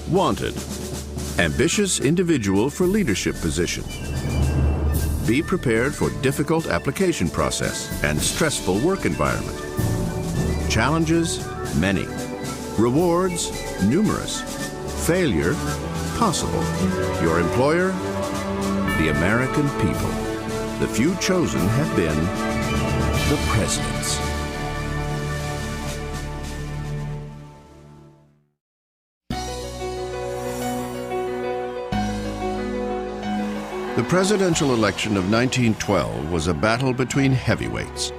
Wanted. Ambitious individual for leadership position. Be prepared for difficult application process and stressful work environment. Challenges, many. Rewards, numerous. Failure, possible. Your employer, the American people. The few chosen have been the presidents. The presidential election of 1912 was a battle between heavyweights.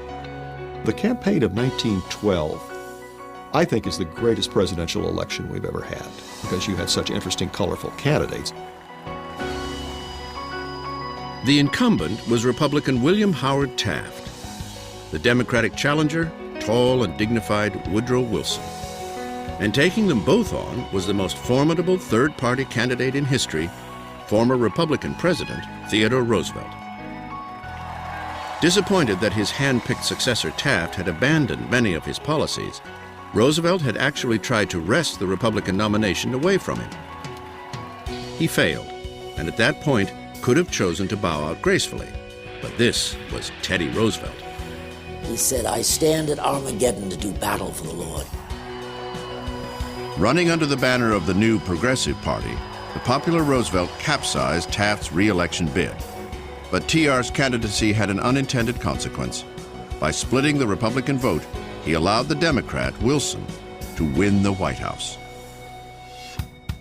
The campaign of 1912, I think, is the greatest presidential election we've ever had because you had such interesting, colorful candidates. The incumbent was Republican William Howard Taft. The Democratic challenger, tall and dignified Woodrow Wilson. And taking them both on was the most formidable third-party candidate in history, former Republican President Theodore Roosevelt. Disappointed that his hand-picked successor Taft had abandoned many of his policies, Roosevelt had actually tried to wrest the Republican nomination away from him. He failed, and at that point could have chosen to bow out gracefully. But this was Teddy Roosevelt. He said, "I stand at Armageddon to do battle for the Lord." Running under the banner of the new Progressive Party, the popular Roosevelt capsized Taft's re-election bid. But TR's candidacy had an unintended consequence. By splitting the Republican vote, he allowed the Democrat, Wilson, to win the White House.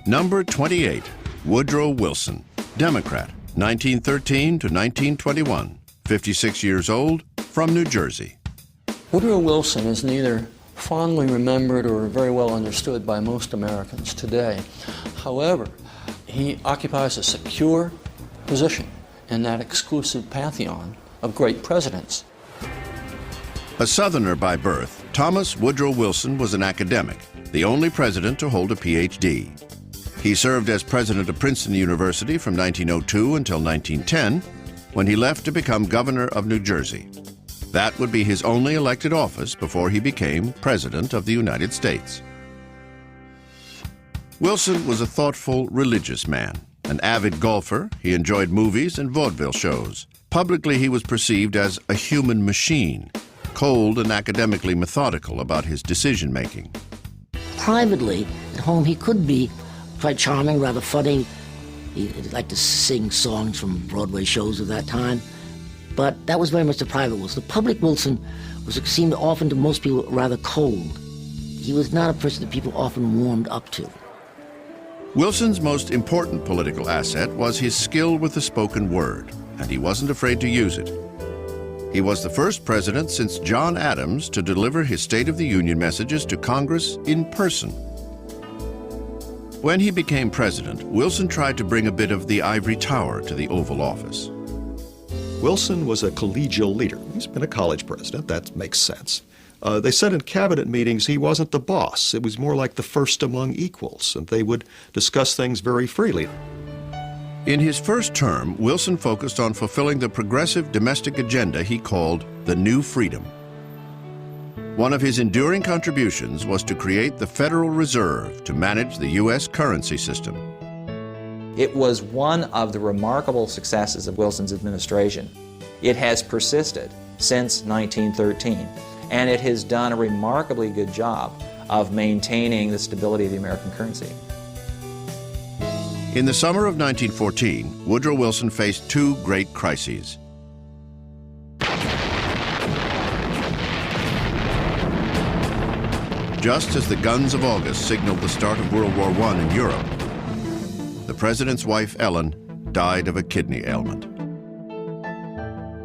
Number 28, Woodrow Wilson, Democrat, 1913 to 1921, 56 years old, from New Jersey. Woodrow Wilson is neither fondly remembered or very well understood by most Americans today. However, he occupies a secure position in that exclusive pantheon of great presidents. A Southerner by birth, Thomas Woodrow Wilson was an academic, the only president to hold a PhD. He served as president of Princeton University from 1902 until 1910, when he left to become governor of New Jersey. That would be his only elected office before he became President of the United States. Wilson was a thoughtful, religious man. An avid golfer, he enjoyed movies and vaudeville shows. Publicly, he was perceived as a human machine, cold and academically methodical about his decision-making. Privately, at home, he could be quite charming, rather funny. He liked to sing songs from Broadway shows of that time. But that was very much the private Wilson. The public Wilson seemed often to most people rather cold. He was not a person that people often warmed up to. Wilson's most important political asset was his skill with the spoken word, and he wasn't afraid to use it. He was the first president since John Adams to deliver his State of the Union messages to Congress in person. When he became president, Wilson tried to bring a bit of the ivory tower to the Oval Office. Wilson was a collegial leader. He's been a college president. That makes sense. They said in cabinet meetings he wasn't the boss. It was more like the first among equals, and they would discuss things very freely. In his first term, Wilson focused on fulfilling the progressive domestic agenda he called the New Freedom. One of his enduring contributions was to create the Federal Reserve to manage the U.S. currency system. It was one of the remarkable successes of Wilson's administration. It has persisted since 1913, and it has done a remarkably good job of maintaining the stability of the American currency. In the summer of 1914, Woodrow Wilson faced two great crises. Just as the guns of August signaled the start of World War I in Europe, the president's wife, Ellen, died of a kidney ailment.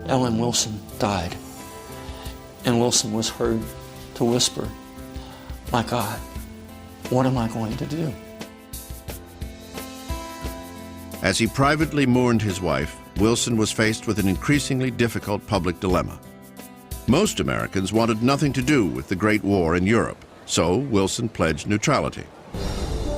Ellen Wilson died, and Wilson was heard to whisper, "My God, what am I going to do?" As he privately mourned his wife, Wilson was faced with an increasingly difficult public dilemma. Most Americans wanted nothing to do with the Great War in Europe, so Wilson pledged neutrality.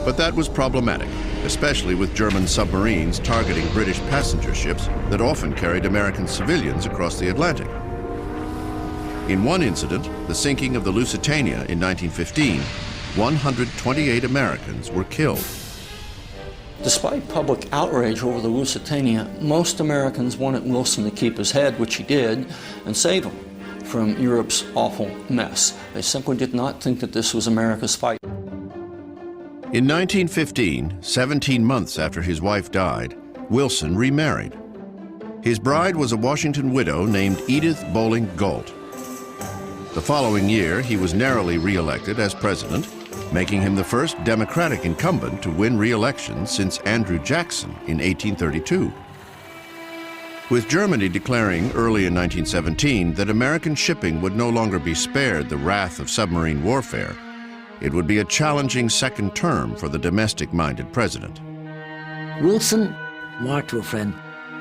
But that was problematic, especially with German submarines targeting British passenger ships that often carried American civilians across the Atlantic. In one incident, the sinking of the Lusitania in 1915, 128 Americans were killed. Despite public outrage over the Lusitania, most Americans wanted Wilson to keep his head, which he did, and save him from Europe's awful mess. They simply did not think that this was America's fight. In 1915, 17 months after his wife died, Wilson remarried. His bride was a Washington widow named Edith Bowling Galt. The following year, he was narrowly re-elected as president, making him the first Democratic incumbent to win re-election since Andrew Jackson in 1832. With Germany declaring early in 1917 that American shipping would no longer be spared the wrath of submarine warfare, it would be a challenging second term for the domestic-minded president. Wilson remarked to a friend,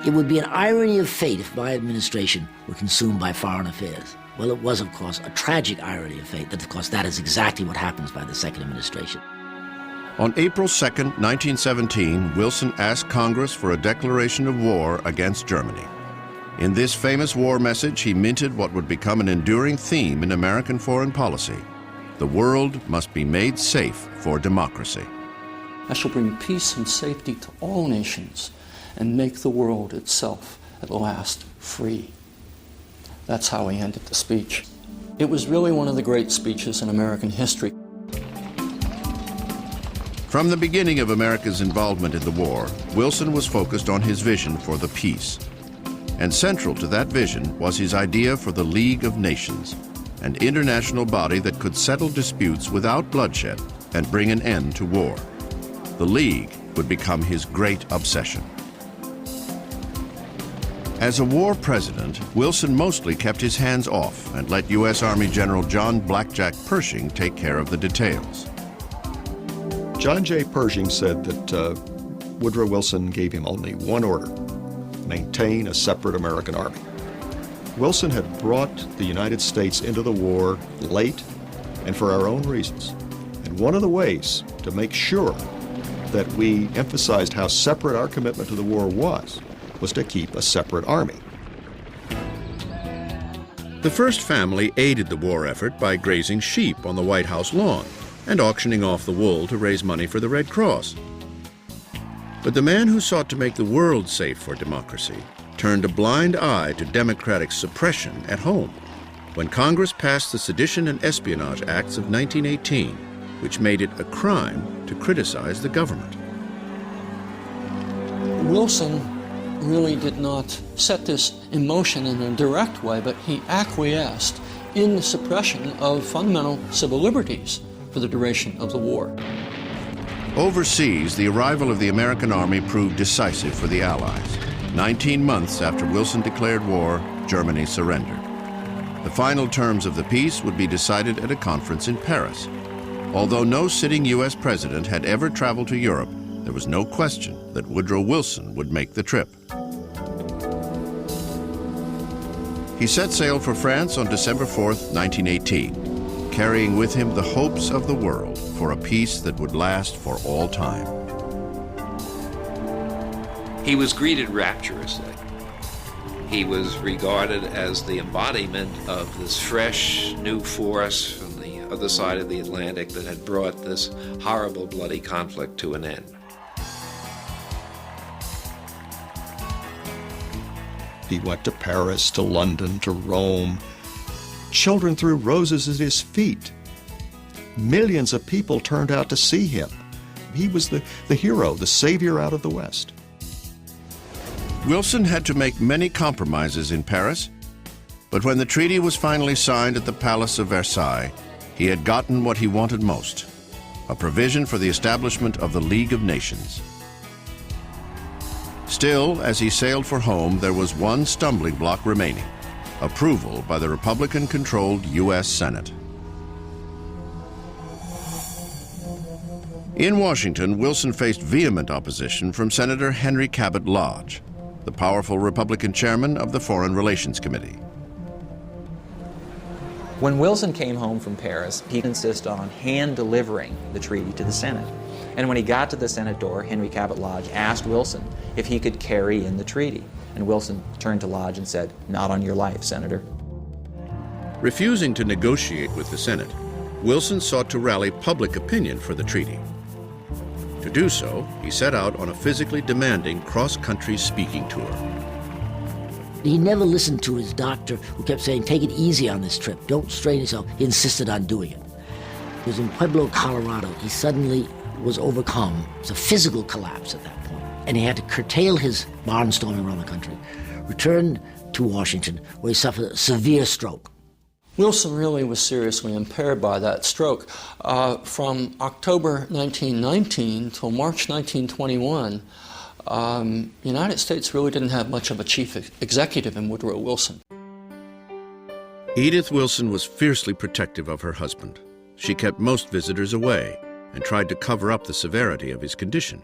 "It would be an irony of fate if my administration were consumed by foreign affairs." Well, it was, of course, a tragic irony of fate, that, of course, that is exactly what happens by the second administration. On April 2, 1917, Wilson asked Congress for a declaration of war against Germany. In this famous war message, he minted what would become an enduring theme in American foreign policy: the world must be made safe for democracy. I shall bring peace and safety to all nations and make the world itself at last free. That's how he ended the speech. It was really one of the great speeches in American history. From the beginning of America's involvement in the war, Wilson was focused on his vision for the peace. And central to that vision was his idea for the League of Nations, an international body that could settle disputes without bloodshed and bring an end to war. The League would become his great obsession. As a war president, Wilson mostly kept his hands off and let U.S. Army General John Blackjack Pershing take care of the details. John J. Pershing said that Woodrow Wilson gave him only one order: maintain a separate American army. Wilson had brought the United States into the war late and for our own reasons. And one of the ways to make sure that we emphasized how separate our commitment to the war was to keep a separate army. The first family aided the war effort by grazing sheep on the White House lawn and auctioning off the wool to raise money for the Red Cross. But the man who sought to make the world safe for democracy turned a blind eye to democratic suppression at home when Congress passed the Sedition and Espionage Acts of 1918, which made it a crime to criticize the government. Wilson really did not set this in motion in a direct way, but he acquiesced in the suppression of fundamental civil liberties for the duration of the war. Overseas, the arrival of the American army proved decisive for the Allies. 19 months after Wilson declared war, Germany surrendered. The final terms of the peace would be decided at a conference in Paris. Although no sitting U.S. president had ever traveled to Europe, there was no question that Woodrow Wilson would make the trip. He set sail for France on December 4th, 1918, carrying with him the hopes of the world for a peace that would last for all time. He was greeted rapturously. He was regarded as the embodiment of this fresh new force from the other side of the Atlantic that had brought this horrible, bloody conflict to an end. He went to Paris, to London, to Rome. Children threw roses at his feet. Millions of people turned out to see him. He was the hero, the savior out of the West. Wilson had to make many compromises in Paris, but when the treaty was finally signed at the Palace of Versailles, he had gotten what he wanted most: a provision for the establishment of the League of Nations. Still, as he sailed for home, there was one stumbling block remaining: approval by the Republican-controlled U.S. Senate. In Washington, Wilson faced vehement opposition from Senator Henry Cabot Lodge, the powerful Republican chairman of the Foreign Relations Committee. When Wilson came home from Paris, he insisted on hand-delivering the treaty to the Senate. And when he got to the Senate door, Henry Cabot Lodge asked Wilson if he could carry in the treaty. And Wilson turned to Lodge and said, "Not on your life, Senator." Refusing to negotiate with the Senate, Wilson sought to rally public opinion for the treaty. To do so, he set out on a physically demanding cross-country speaking tour. He never listened to his doctor, who kept saying, take it easy on this trip, don't strain yourself. He insisted on doing it. He was in Pueblo, Colorado. He suddenly was overcome. It was a physical collapse at that point, and he had to curtail his barnstorming around the country, return to Washington, where he suffered a severe stroke. Wilson really was seriously impaired by that stroke. From October 1919 till March 1921, the United States really didn't have much of a chief executive in Woodrow Wilson. Edith Wilson was fiercely protective of her husband. She kept most visitors away and tried to cover up the severity of his condition.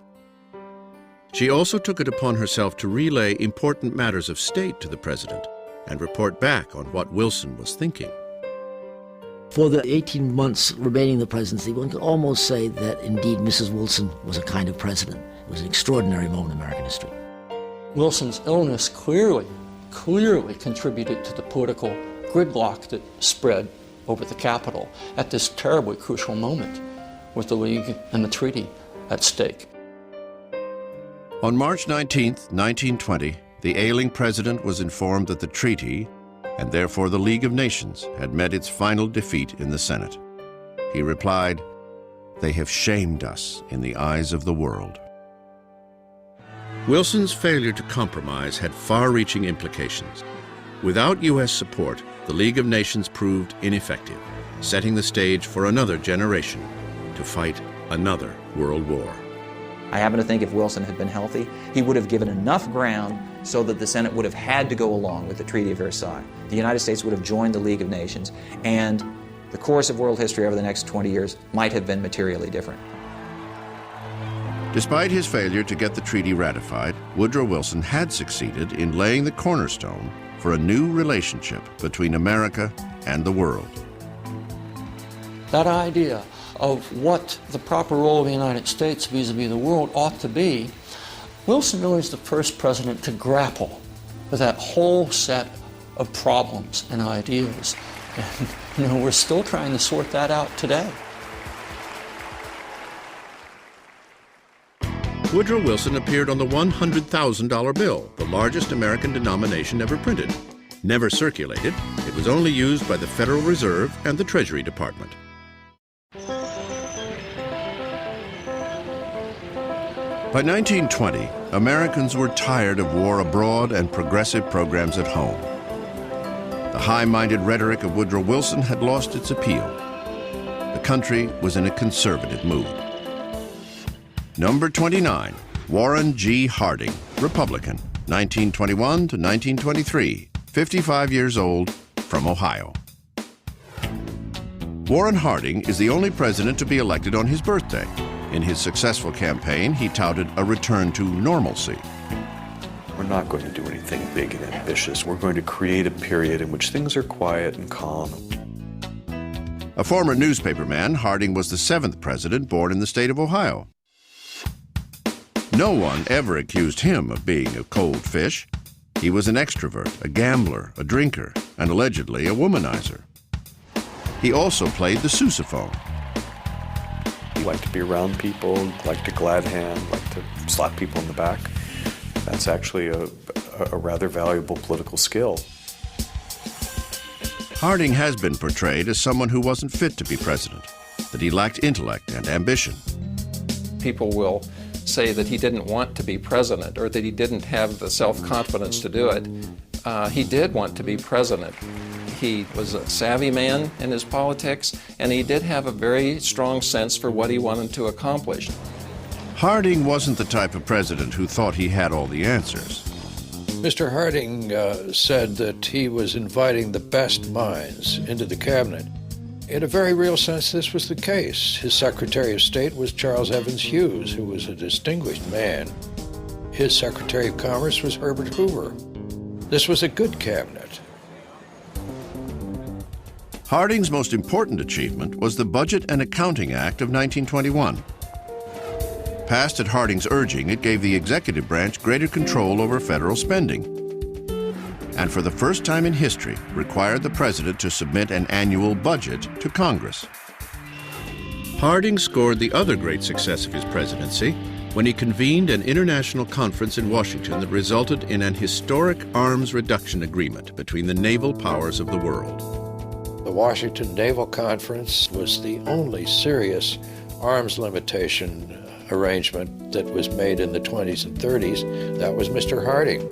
She also took it upon herself to relay important matters of state to the president and report back on what Wilson was thinking. For the 18 months remaining in the presidency, one could almost say that indeed Mrs. Wilson was a kind of president. It was an extraordinary moment in American history. Wilson's illness clearly contributed to the political gridlock that spread over the Capitol at this terribly crucial moment with the League and the treaty at stake. On March 19, 1920, the ailing president was informed that the treaty, and therefore the League of Nations, had met its final defeat in the Senate. He replied, "They have shamed us in the eyes of the world." Wilson's failure to compromise had far-reaching implications. Without U.S. support, the League of Nations proved ineffective, setting the stage for another generation to fight another world war. I happen to think if Wilson had been healthy, he would have given enough ground so that the Senate would have had to go along with the Treaty of Versailles. The United States would have joined the League of Nations, and the course of world history over the next 20 years might have been materially different. Despite his failure to get the treaty ratified, Woodrow Wilson had succeeded in laying the cornerstone for a new relationship between America and the world. That idea of what the proper role of the United States vis-a-vis the world ought to be, Wilson really is the first president to grapple with that whole set of problems and ideas. And, we're still trying to sort that out today. Woodrow Wilson appeared on the $100,000 bill, the largest American denomination ever printed. Never circulated, it was only used by the Federal Reserve and the Treasury Department. By 1920, Americans were tired of war abroad and progressive programs at home. The high-minded rhetoric of Woodrow Wilson had lost its appeal. The country was in a conservative mood. Number 29, Warren G. Harding, Republican, 1921 to 1923, 55 years old, from Ohio. Warren Harding is the only president to be elected on his birthday. In his successful campaign, he touted a return to normalcy. We're not going to do anything big and ambitious. We're going to create a period in which things are quiet and calm. A former newspaperman, Harding was the 7th president born in the state of Ohio. No one ever accused him of being a cold fish. He was an extrovert, a gambler, a drinker, and allegedly a womanizer. He also played the sousaphone. He liked to be around people, liked to glad hand, liked to slap people in the back. That's actually a rather valuable political skill. Harding has been portrayed as someone who wasn't fit to be president, that he lacked intellect and ambition. People will say that he didn't want to be president or that he didn't have the self-confidence to do it. He did want to be president. He was a savvy man in his politics, and he did have a very strong sense for what he wanted to accomplish. Harding wasn't the type of president who thought he had all the answers. Mr. Harding said that he was inviting the best minds into the cabinet. In a very real sense, this was the case. His Secretary of State was Charles Evans Hughes, who was a distinguished man. His Secretary of Commerce was Herbert Hoover. This was a good cabinet. Harding's most important achievement was the Budget and Accounting Act of 1921. Passed at Harding's urging, it gave the executive branch greater control over federal spending, and for the first time in history, required the president to submit an annual budget to Congress. Harding scored the other great success of his presidency when he convened an international conference in Washington that resulted in an historic arms reduction agreement between the naval powers of the world. The Washington Naval Conference was the only serious arms limitation arrangement that was made in the 20s and 30s. That was Mr. Harding.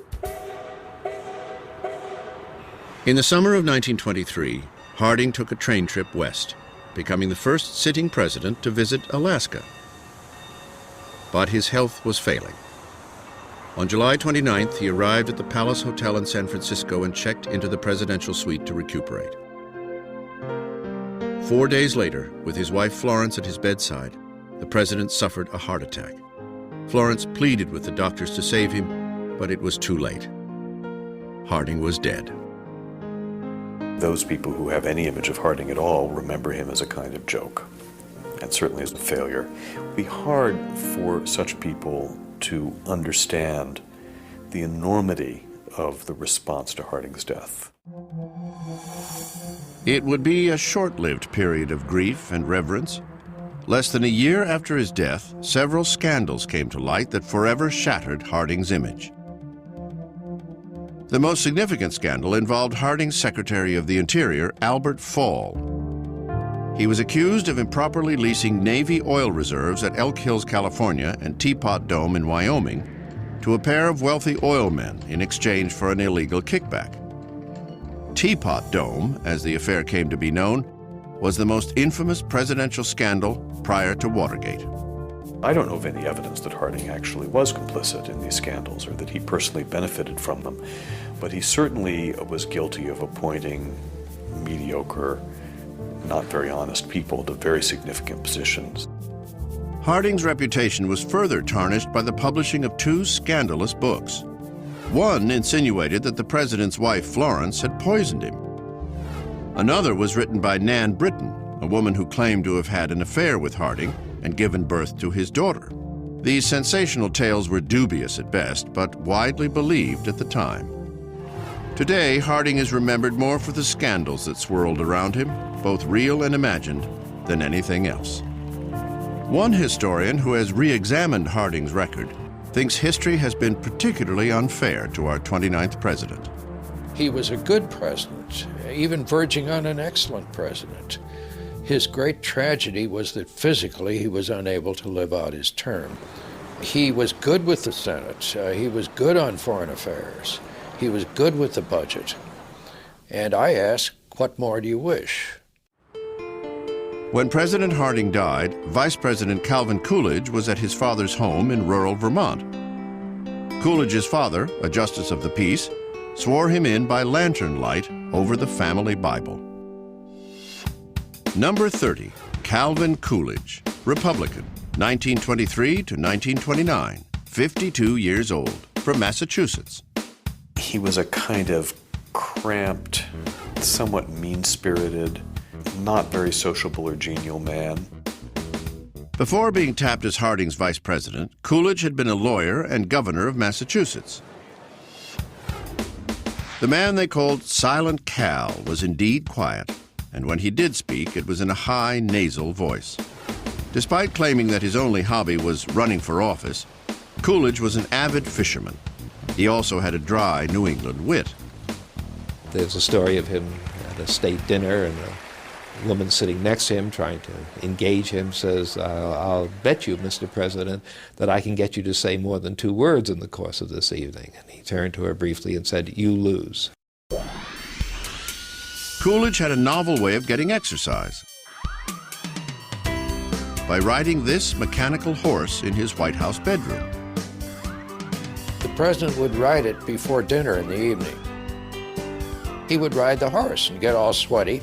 In the summer of 1923, Harding took a train trip west, becoming the first sitting president to visit Alaska. But his health was failing. On July 29th, he arrived at the Palace Hotel in San Francisco and checked into the presidential suite to recuperate. 4 days later, with his wife Florence at his bedside, the president suffered a heart attack. Florence pleaded with the doctors to save him, but it was too late. Harding was dead. Those people who have any image of Harding at all remember him as a kind of joke, and certainly as a failure. It would be hard for such people to understand the enormity of the response to Harding's death. It would be a short-lived period of grief and reverence. Less than a year after his death, several scandals came to light that forever shattered Harding's image. The most significant scandal involved Harding's Secretary of the Interior, Albert Fall. He was accused of improperly leasing Navy oil reserves at Elk Hills, California, and Teapot Dome in Wyoming to a pair of wealthy oil men in exchange for an illegal kickback. Teapot Dome, as the affair came to be known, was the most infamous presidential scandal prior to Watergate. I don't know of any evidence that Harding actually was complicit in these scandals or that he personally benefited from them, but he certainly was guilty of appointing mediocre, not very honest people to very significant positions. Harding's reputation was further tarnished by the publishing of two scandalous books. One insinuated that the president's wife, Florence, had poisoned him. Another was written by Nan Britton, a woman who claimed to have had an affair with Harding and given birth to his daughter. These sensational tales were dubious at best, but widely believed at the time. Today, Harding is remembered more for the scandals that swirled around him, both real and imagined, than anything else. One historian who has re-examined Harding's record thinks history has been particularly unfair to our 29th president. He was a good president, even verging on an excellent president. His great tragedy was that physically he was unable to live out his term. He was good with the Senate. He was good on foreign affairs. He was good with the budget. And I ask, what more do you wish? When President Harding died, Vice President Calvin Coolidge was at his father's home in rural Vermont. Coolidge's father, a justice of the peace, swore him in by lantern light over the family Bible. Number 30, Calvin Coolidge, Republican, 1923 to 1929, 52 years old, from Massachusetts. He was a kind of cramped, somewhat mean-spirited, not very sociable or genial man. Before being tapped as Harding's vice president, Coolidge had been a lawyer and governor of Massachusetts. The man they called Silent Cal was indeed quiet, and when he did speak, it was in a high, nasal voice. Despite claiming that his only hobby was running for office, Coolidge was an avid fisherman. He also had a dry New England wit. There's a story of him at a state dinner, and a woman sitting next to him trying to engage him says, I'll bet you, Mr. President, that I can get you to say more than 2 words in the course of this evening. And he turned to her briefly and said, you lose. Coolidge had a novel way of getting exercise by riding this mechanical horse in his White House bedroom. The president would ride it before dinner in the evening. He would ride the horse and get all sweaty,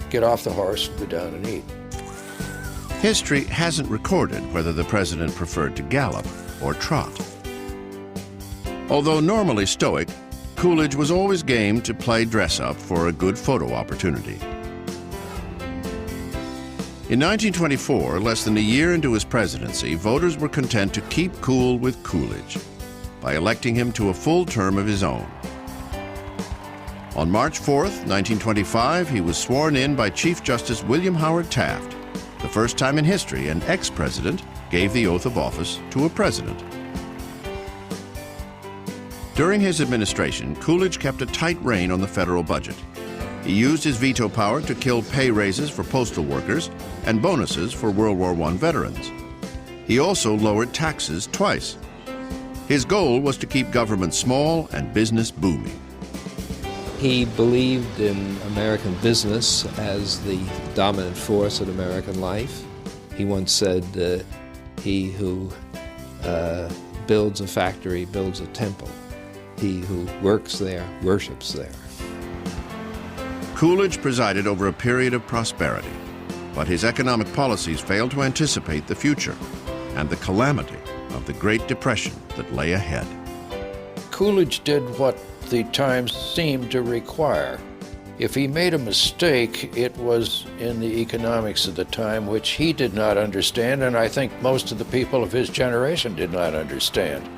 get off the horse, and go down and eat. History hasn't recorded whether the president preferred to gallop or trot. Although normally stoic, Coolidge was always game to play dress-up for a good photo opportunity. In 1924, less than a year into his presidency, voters were content to keep cool with Coolidge by electing him to a full term of his own. On March 4th, 1925, he was sworn in by Chief Justice William Howard Taft, the first time in history an ex-president gave the oath of office to a president. During his administration, Coolidge kept a tight rein on the federal budget. He used his veto power to kill pay raises for postal workers and bonuses for World War I veterans. He also lowered taxes twice. His goal was to keep government small and business booming. He believed in American business as the dominant force in American life. He once said, he who builds a factory builds a temple. He who works there worships there. Coolidge presided over a period of prosperity, but his economic policies failed to anticipate the future and the calamity of the Great Depression that lay ahead. Coolidge did what the times seemed to require. If he made a mistake, it was in the economics of the time, which he did not understand, and I think most of the people of his generation did not understand.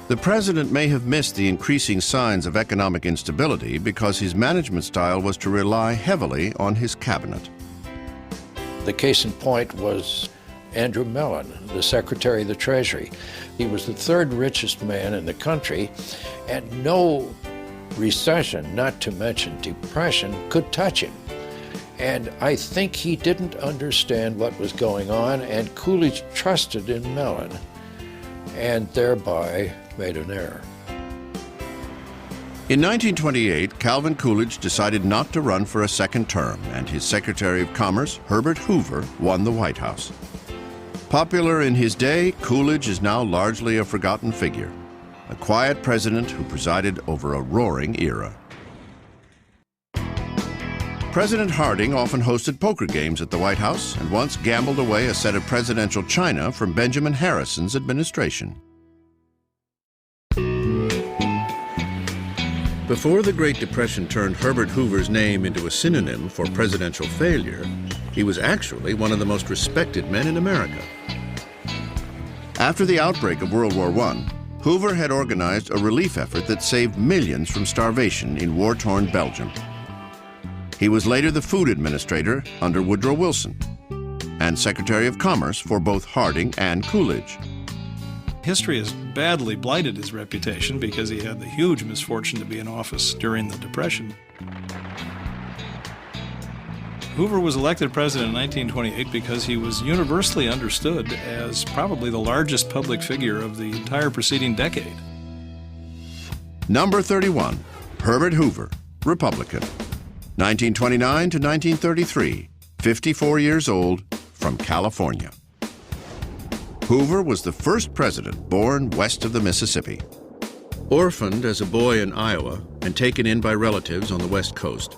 The president may have missed the increasing signs of economic instability because his management style was to rely heavily on his cabinet. The case in point was Andrew Mellon, the Secretary of the Treasury. He was the third richest man in the country, and no recession, not to mention depression, could touch him. And I think he didn't understand what was going on, and Coolidge trusted in Mellon, and thereby made an error. In 1928, Calvin Coolidge decided not to run for a second term, and his Secretary of Commerce, Herbert Hoover, won the White House. Popular in his day, Coolidge is now largely a forgotten figure, a quiet president who presided over a roaring era. President Harding often hosted poker games at the White House and once gambled away a set of presidential china from Benjamin Harrison's administration. Before the Great Depression turned Herbert Hoover's name into a synonym for presidential failure, he was actually one of the most respected men in America. After the outbreak of World War I, Hoover had organized a relief effort that saved millions from starvation in war-torn Belgium. He was later the food administrator under Woodrow Wilson and Secretary of Commerce for both Harding and Coolidge. History has badly blighted his reputation because he had the huge misfortune to be in office during the Depression. Hoover was elected president in 1928 because he was universally understood as probably the largest public figure of the entire preceding decade. Number 31, Herbert Hoover, Republican, 1929 to 1933, 54 years old, from California. Hoover was the first president born west of the Mississippi. Orphaned as a boy in Iowa and taken in by relatives on the West Coast,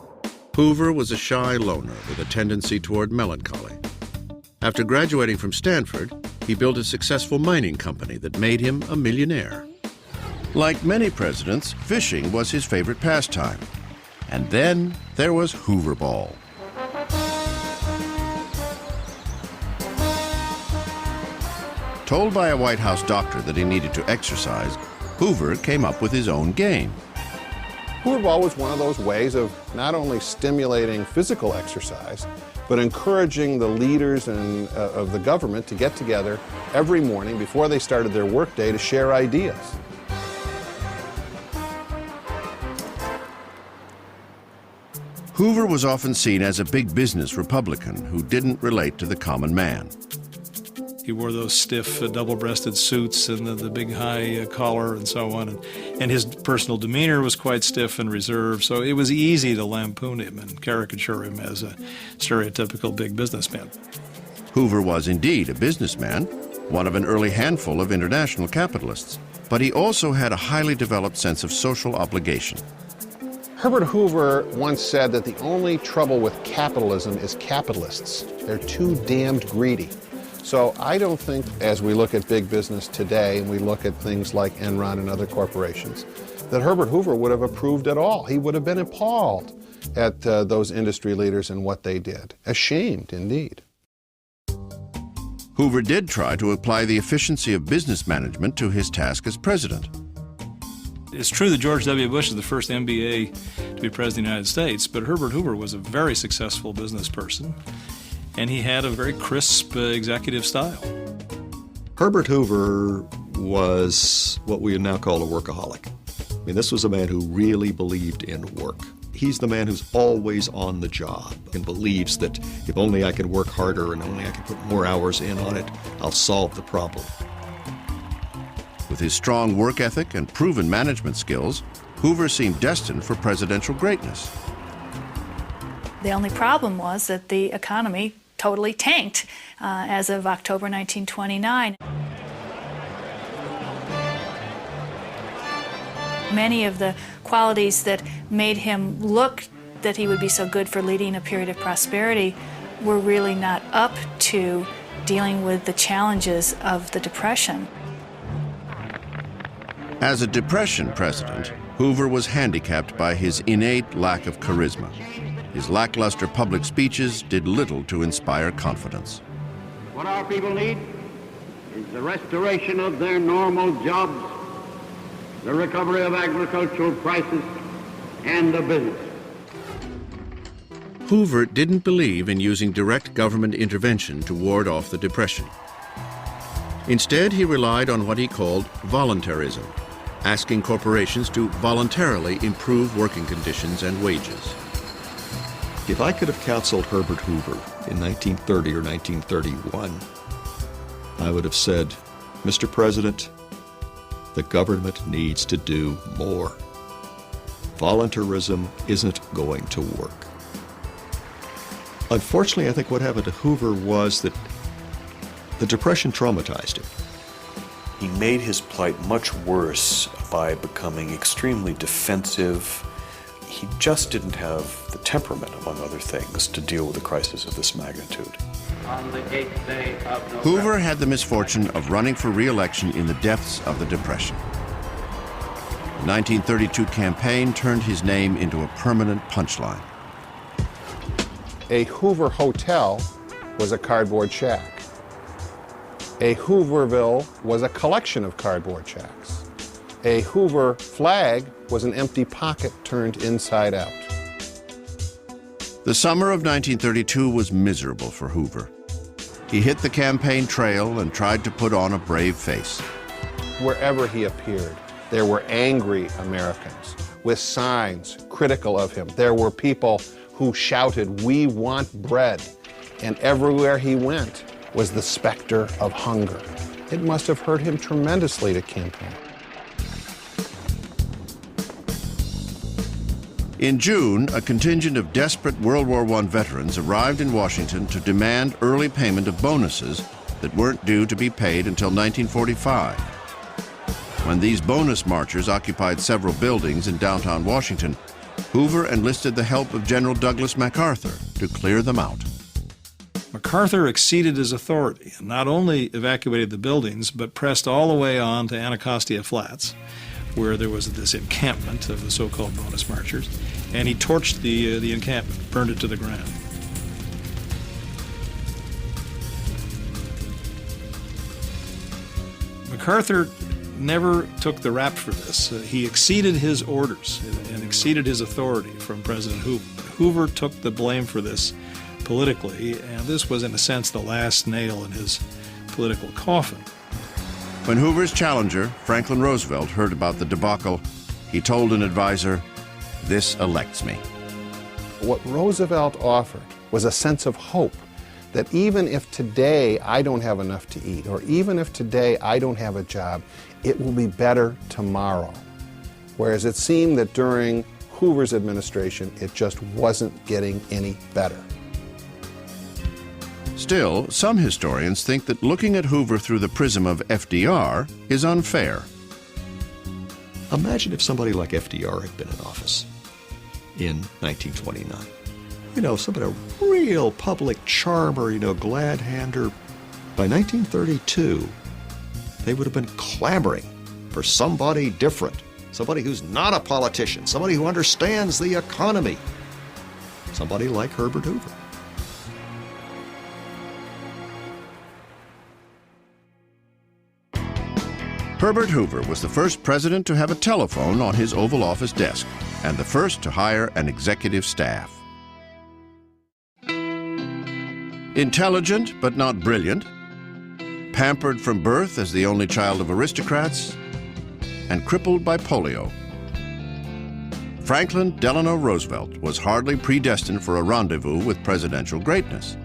Hoover was a shy loner with a tendency toward melancholy. After graduating from Stanford, he built a successful mining company that made him a millionaire. Like many presidents, fishing was his favorite pastime. And then there was Hoover Ball. Told by a White House doctor that he needed to exercise, Hoover came up with his own game. Hoover Ball was one of those ways of not only stimulating physical exercise, but encouraging the leaders of the government to get together every morning before they started their workday to share ideas. Hoover was often seen as a big business Republican who didn't relate to the common man. He wore those stiff double-breasted suits and the big high collar and so on. And his personal demeanor was quite stiff and reserved, so it was easy to lampoon him and caricature him as a stereotypical big businessman. Hoover was indeed a businessman, one of an early handful of international capitalists, but he also had a highly developed sense of social obligation. Herbert Hoover once said that the only trouble with capitalism is capitalists. They're too damned greedy. So I don't think, as we look at big business today and we look at things like Enron and other corporations, that Herbert Hoover would have approved at all. He would have been appalled at those industry leaders and what they did. Ashamed, indeed. Hoover did try to apply the efficiency of business management to his task as president. It's true that George W. Bush is the first MBA to be president of the United States, but Herbert Hoover was a very successful business person. and he had a very crisp executive style. Herbert Hoover was what we now call a workaholic. I mean, this was a man who really believed in work. He's the man who's always on the job and believes that if only I can work harder and only I can put more hours in on it, I'll solve the problem. With his strong work ethic and proven management skills, Hoover seemed destined for presidential greatness. The only problem was that the economy totally tanked as of October 1929. Many of the qualities that made him look that he would be so good for leading a period of prosperity were really not up to dealing with the challenges of the Depression. As a Depression president, Hoover was handicapped by his innate lack of charisma. His lackluster public speeches did little to inspire confidence. What our people need is the restoration of their normal jobs, the recovery of agricultural prices, and the business. Hoover didn't believe in using direct government intervention to ward off the Depression. Instead, he relied on what he called voluntarism, asking corporations to voluntarily improve working conditions and wages. If I could have counseled Herbert Hoover in 1930 or 1931, I would have said, Mr. President, the government needs to do more. Voluntarism isn't going to work. Unfortunately, I think what happened to Hoover was that the Depression traumatized him. He made his plight much worse by becoming extremely defensive. He just didn't have the temperament, among other things, to deal with a crisis of this magnitude. On the 8th day of November, Hoover had the misfortune of running for re-election in the depths of the Depression. The 1932 campaign turned his name into a permanent punchline. A Hoover hotel was a cardboard shack. A Hooverville was a collection of cardboard shacks. A Hoover flag was an empty pocket turned inside out. The summer of 1932 was miserable for Hoover. He hit the campaign trail and tried to put on a brave face. Wherever he appeared, there were angry Americans with signs critical of him. There were people who shouted, "We want bread." And everywhere he went was the specter of hunger. It must have hurt him tremendously to campaign. In June, a contingent of desperate World War I veterans arrived in Washington to demand early payment of bonuses that weren't due to be paid until 1945. When these bonus marchers occupied several buildings in downtown Washington, Hoover enlisted the help of General Douglas MacArthur to clear them out. MacArthur exceeded his authority and not only evacuated the buildings, but pressed all the way on to Anacostia Flats, where there was this encampment of the so-called bonus marchers, and he torched the encampment, burned it to the ground. MacArthur never took the rap for this. He exceeded his orders and exceeded his authority from President Hoover. Hoover took the blame for this politically, and this was, in a sense, the last nail in his political coffin. When Hoover's challenger, Franklin Roosevelt, heard about the debacle, he told an advisor, "This elects me." What Roosevelt offered was a sense of hope that even if today I don't have enough to eat, or even if today I don't have a job, it will be better tomorrow. Whereas it seemed that during Hoover's administration, it just wasn't getting any better. Still, some historians think that looking at Hoover through the prism of FDR is unfair. Imagine if somebody like FDR had been in office in 1929. You know, somebody, a real public charmer, glad-hander. By 1932, they would have been clamoring for somebody different, somebody who's not a politician, somebody who understands the economy, somebody like Herbert Hoover. Herbert Hoover was the first president to have a telephone on his Oval Office desk and the first to hire an executive staff. Intelligent but not brilliant, pampered from birth as the only child of aristocrats, and crippled by polio, Franklin Delano Roosevelt was hardly predestined for a rendezvous with presidential greatness.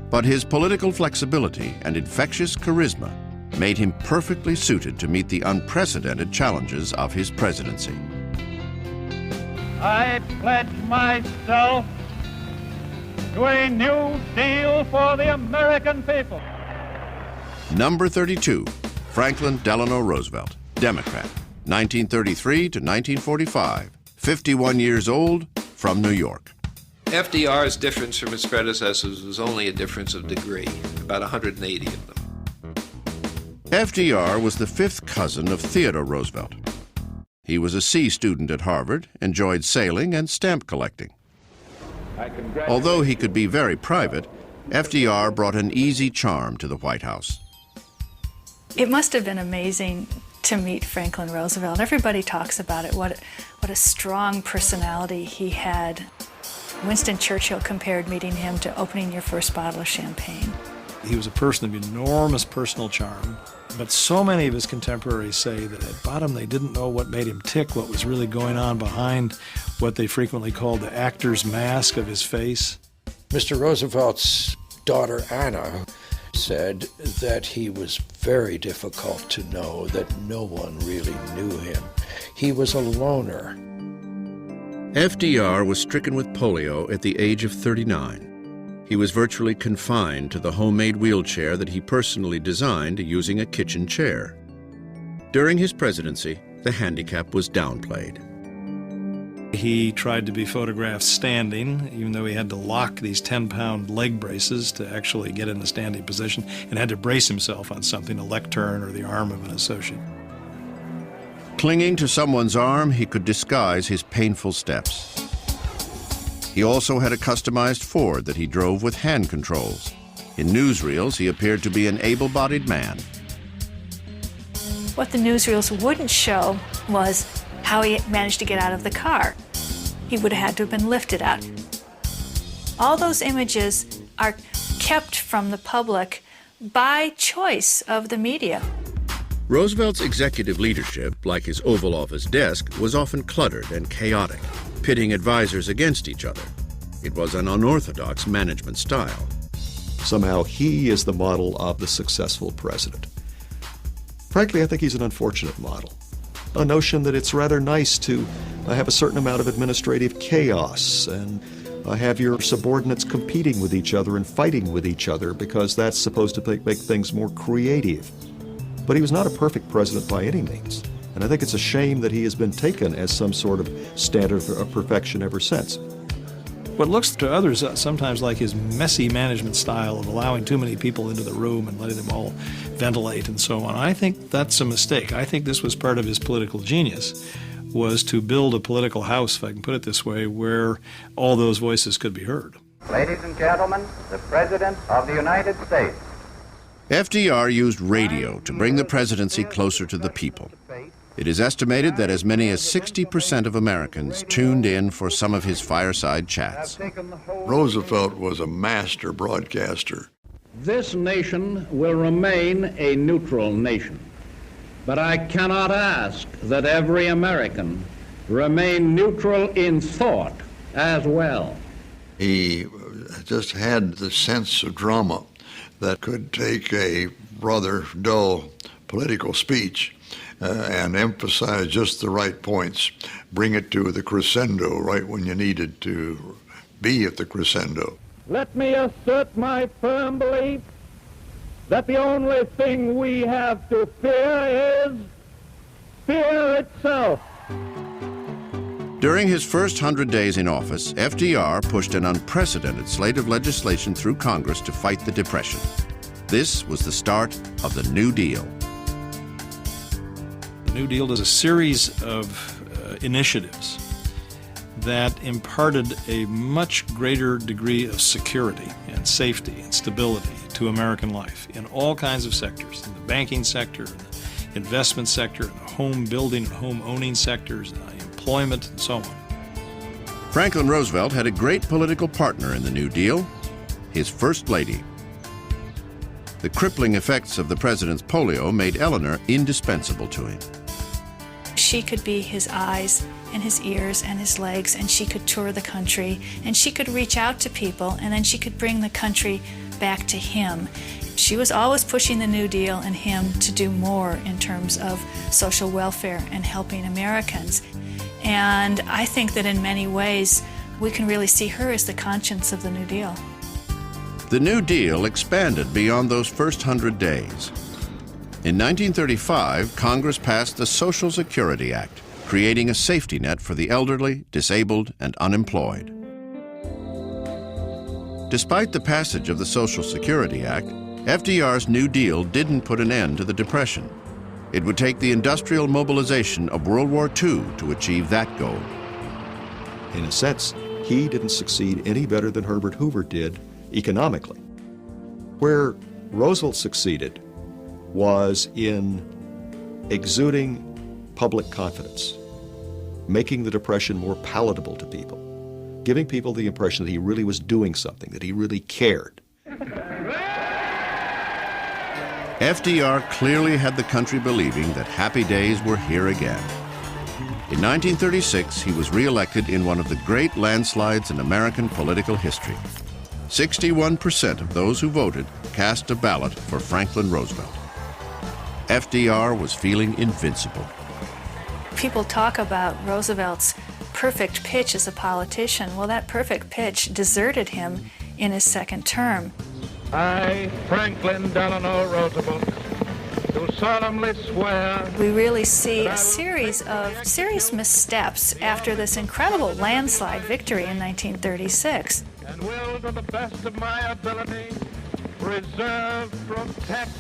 But his political flexibility and infectious charisma made him perfectly suited to meet the unprecedented challenges of his presidency. I pledge myself to a new deal for the American people. Number 32, Franklin Delano Roosevelt, Democrat, 1933 to 1945, 51 years old, from New York. FDR's difference from his predecessors was only a difference of degree, about 180 of them. FDR was the fifth cousin of Theodore Roosevelt. He was a C student at Harvard, enjoyed sailing and stamp collecting. Although he could be very private, FDR brought an easy charm to the White House. It must have been amazing to meet Franklin Roosevelt. Everybody talks about it, what a strong personality he had. Winston Churchill compared meeting him to opening your first bottle of champagne. He was a person of enormous personal charm, but so many of his contemporaries say that at bottom they didn't know what made him tick, what was really going on behind what they frequently called the actor's mask of his face. Mr. Roosevelt's daughter Anna said that he was very difficult to know, that no one really knew him. He was a loner. FDR was stricken with polio at the age of 39. He was virtually confined to the homemade wheelchair that he personally designed using a kitchen chair. During his presidency, the handicap was downplayed. He tried to be photographed standing, even though he had to lock these 10-pound leg braces to actually get in the standing position, and had to brace himself on something, a lectern or the arm of an associate. Clinging to someone's arm, he could disguise his painful steps. He also had a customized Ford that he drove with hand controls. In newsreels, he appeared to be an able-bodied man. What the newsreels wouldn't show was how he managed to get out of the car. He would have had to have been lifted out. All those images are kept from the public by choice of the media. Roosevelt's executive leadership, like his Oval Office desk, was often cluttered and chaotic, pitting advisors against each other. It was an unorthodox management style. Somehow he is the model of the successful president. Frankly, I think he's an unfortunate model. A notion that it's rather nice to have a certain amount of administrative chaos and have your subordinates competing with each other and fighting with each other because that's supposed to make things more creative. But he was not a perfect president by any means. And I think it's a shame that he has been taken as some sort of standard of perfection ever since. What looks to others sometimes like his messy management style of allowing too many people into the room and letting them all ventilate and so on, I think that's a mistake. I think this was part of his political genius, was to build a political house, if I can put it this way, where all those voices could be heard. Ladies and gentlemen, the President of the United States. FDR used radio to bring the presidency closer to the people. It is estimated that as many as 60% of Americans tuned in for some of his fireside chats. Roosevelt was a master broadcaster. This nation will remain a neutral nation, but I cannot ask that every American remain neutral in thought as well. He just had the sense of drama that could take a rather dull political speech and emphasize just the right points, bring it to the crescendo right when you needed to be at the crescendo. Let me assert my firm belief that the only thing we have to fear is fear itself. During his first 100 days in office, FDR pushed an unprecedented slate of legislation through Congress to fight the Depression. This was the start of the New Deal. The New Deal is a series of initiatives that imparted a much greater degree of security and safety and stability to American life in all kinds of sectors, in the banking sector, in the investment sector, in the home building and home owning sectors, employment, and so on. Franklin Roosevelt had a great political partner in the New Deal, his First Lady. The crippling effects of the president's polio made Eleanor indispensable to him. She could be his eyes and his ears and his legs, and she could tour the country, and she could reach out to people, and then she could bring the country back to him. She was always pushing the New Deal and him to do more in terms of social welfare and helping Americans. And I think that in many ways, we can really see her as the conscience of the New Deal. The New Deal expanded beyond those first 100 days. In 1935, Congress passed the Social Security Act, creating a safety net for the elderly, disabled, and unemployed. Despite the passage of the Social Security Act, FDR's New Deal didn't put an end to the Depression. It would take the industrial mobilization of World War II to achieve that goal. In a sense, he didn't succeed any better than Herbert Hoover did economically. Where Roosevelt succeeded was in exuding public confidence, making the Depression more palatable to people, giving people the impression that he really was doing something, that he really cared. FDR clearly had the country believing that happy days were here again. In 1936, he was reelected in one of the great landslides in American political history. 61% of those who voted cast a ballot for Franklin Roosevelt. FDR was feeling invincible. People talk about Roosevelt's perfect pitch as a politician. Well, that perfect pitch deserted him in his second term. I, Franklin Delano Roosevelt, do solemnly swear. We really see a series of serious missteps after this incredible landslide victory in 1936. And will, to the best of my ability, preserve, protect.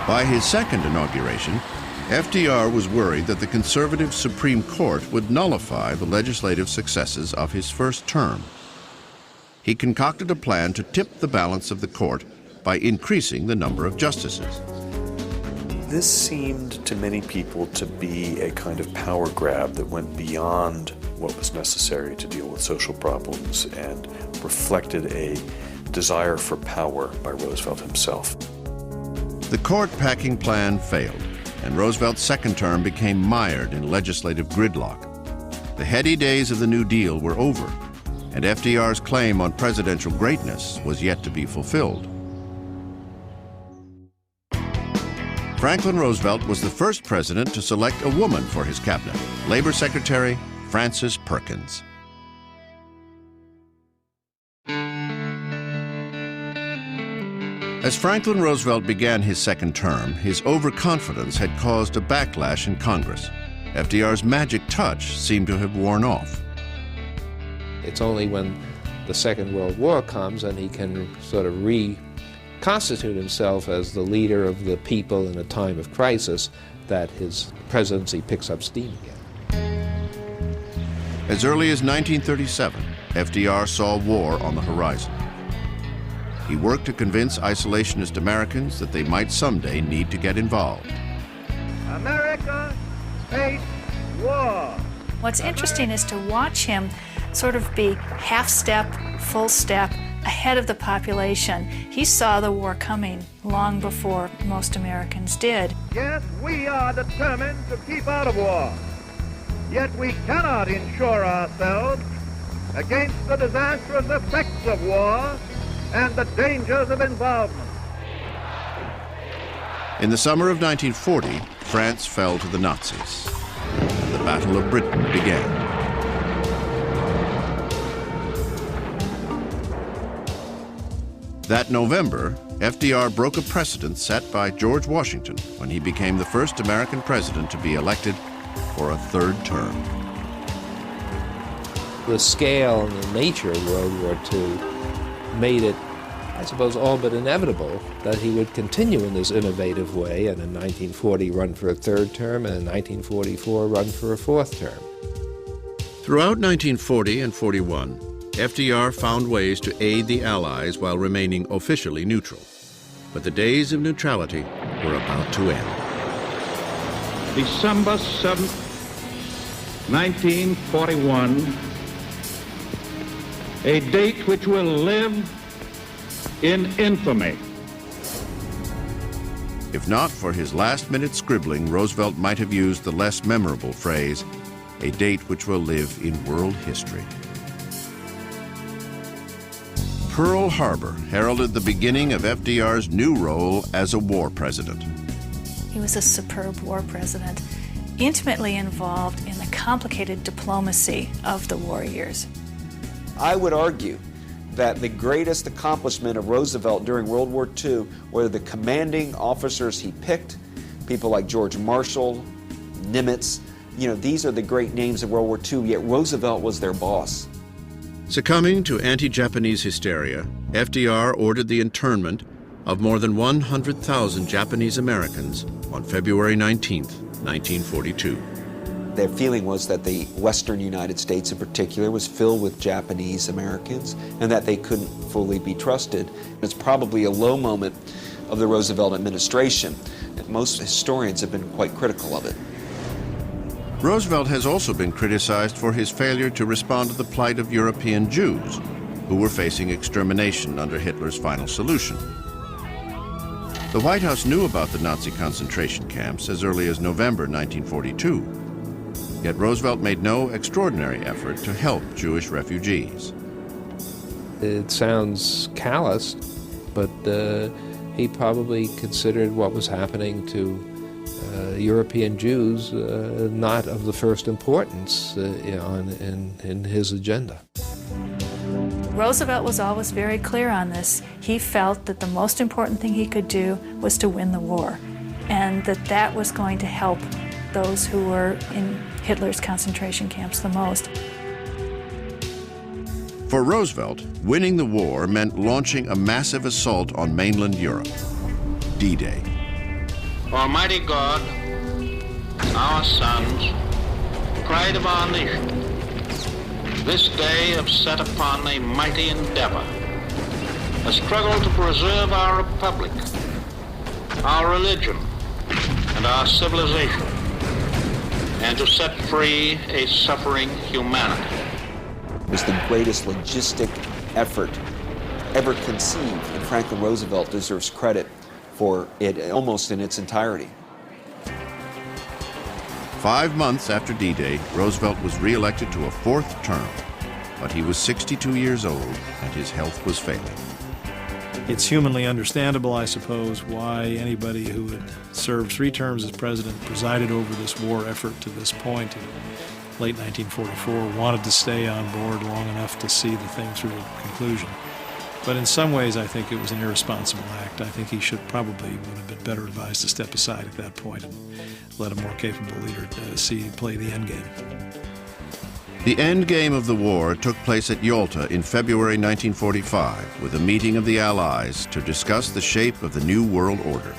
By his second inauguration, FDR was worried that the conservative Supreme Court would nullify the legislative successes of his first term. He concocted a plan to tip the balance of the court by increasing the number of justices. This seemed to many people to be a kind of power grab that went beyond what was necessary to deal with social problems and reflected a desire for power by Roosevelt himself. The court-packing plan failed, and Roosevelt's second term became mired in legislative gridlock. The heady days of the New Deal were over, and FDR's claim on presidential greatness was yet to be fulfilled. Franklin Roosevelt was the first president to select a woman for his cabinet, Labor Secretary Frances Perkins. As Franklin Roosevelt began his second term, his overconfidence had caused a backlash in Congress. FDR's magic touch seemed to have worn off. It's only when the Second World War comes and he can sort of reconstitute himself as the leader of the people in a time of crisis that his presidency picks up steam again. As early as 1937, FDR saw war on the horizon. He worked to convince isolationist Americans that they might someday need to get involved. America hates war. What's interesting is to watch him sort of be half step, full step ahead of the population. He saw the war coming long before most Americans did. Yes, we are determined to keep out of war. Yet we cannot insure ourselves against the disastrous effects of war and the dangers of involvement. In the summer of 1940, France fell to the Nazis. The Battle of Britain began. That November, FDR broke a precedent set by George Washington when he became the first American president to be elected for a third term. The scale and the nature of World War II made it, I suppose, all but inevitable that he would continue in this innovative way and in 1940 run for a third term and in 1944 run for a fourth term. Throughout 1940 and 41, FDR found ways to aid the Allies while remaining officially neutral. But the days of neutrality were about to end. December 7th, 1941, a date which will live in infamy. If not for his last-minute scribbling, Roosevelt might have used the less memorable phrase, a date which will live in world history. Pearl Harbor heralded the beginning of FDR's new role as a war president. He was a superb war president, intimately involved in the complicated diplomacy of the war years. I would argue that the greatest accomplishment of Roosevelt during World War II were the commanding officers he picked, people like George Marshall, Nimitz. You know, these are the great names of World War II, yet Roosevelt was their boss. Succumbing to anti-Japanese hysteria, FDR ordered the internment of more than 100,000 Japanese Americans on February 19, 1942. Their feeling was that the Western United States in particular was filled with Japanese Americans and that they couldn't fully be trusted. It's probably a low moment of the Roosevelt administration. Most historians have been quite critical of it. Roosevelt has also been criticized for his failure to respond to the plight of European Jews, who were facing extermination under Hitler's final solution. The White House knew about the Nazi concentration camps as early as November 1942. Yet Roosevelt made no extraordinary effort to help Jewish refugees. It sounds callous, but he probably considered what was happening to European Jews not of the first importance in his agenda. Roosevelt was always very clear on this. He felt that the most important thing he could do was to win the war, and that was going to help those who were in Hitler's concentration camps the most. For Roosevelt, winning the war meant launching a massive assault on mainland Europe, D-Day. Almighty God, our sons, pride of our nation, this day have set upon a mighty endeavor, a struggle to preserve our republic, our religion, and our civilization, and to set free a suffering humanity. It was the greatest logistic effort ever conceived, and Franklin Roosevelt deserves credit for it almost in its entirety. 5 months after D-Day, Roosevelt was re-elected to a fourth term, but he was 62 years old and his health was failing. It's humanly understandable, I suppose, why anybody who had served 3 terms as president, presided over this war effort to this point in late 1944, wanted to stay on board long enough to see the thing through to conclusion. But in some ways, I think it was an irresponsible act. I think he would have been better advised to step aside at that point and let a more capable leader play the end game. The end game of the war took place at Yalta in February 1945 with a meeting of the Allies to discuss the shape of the new world order.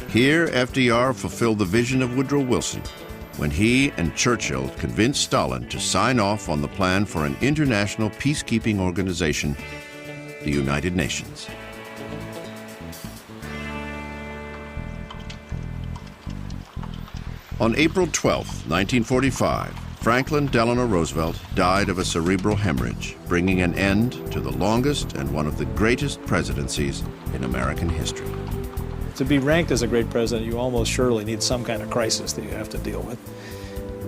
Here, FDR fulfilled the vision of Woodrow Wilson when he and Churchill convinced Stalin to sign off on the plan for an international peacekeeping organization, the United Nations. On April 12, 1945, Franklin Delano Roosevelt died of a cerebral hemorrhage, bringing an end to the longest and one of the greatest presidencies in American history. To be ranked as a great president, you almost surely need some kind of crisis that you have to deal with.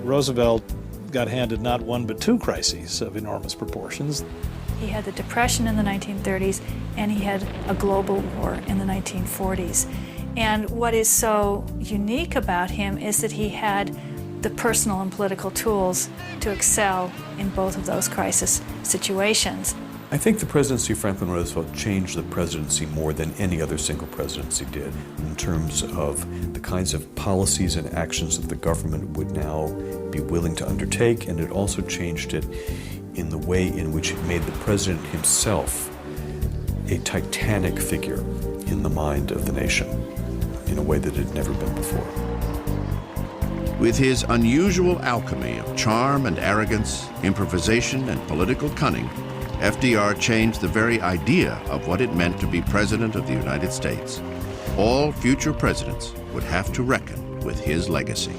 Roosevelt got handed not one but 2 crises of enormous proportions. He had the Depression in the 1930s, and he had a global war in the 1940s. And what is so unique about him is that he had the personal and political tools to excel in both of those crisis situations. I think the presidency of Franklin Roosevelt changed the presidency more than any other single presidency did in terms of the kinds of policies and actions that the government would now be willing to undertake, and it also changed it in the way in which it made the president himself a titanic figure in the mind of the nation in a way that had never been before. With his unusual alchemy of charm and arrogance, improvisation and political cunning, FDR changed the very idea of what it meant to be President of the United States. All future presidents would have to reckon with his legacy.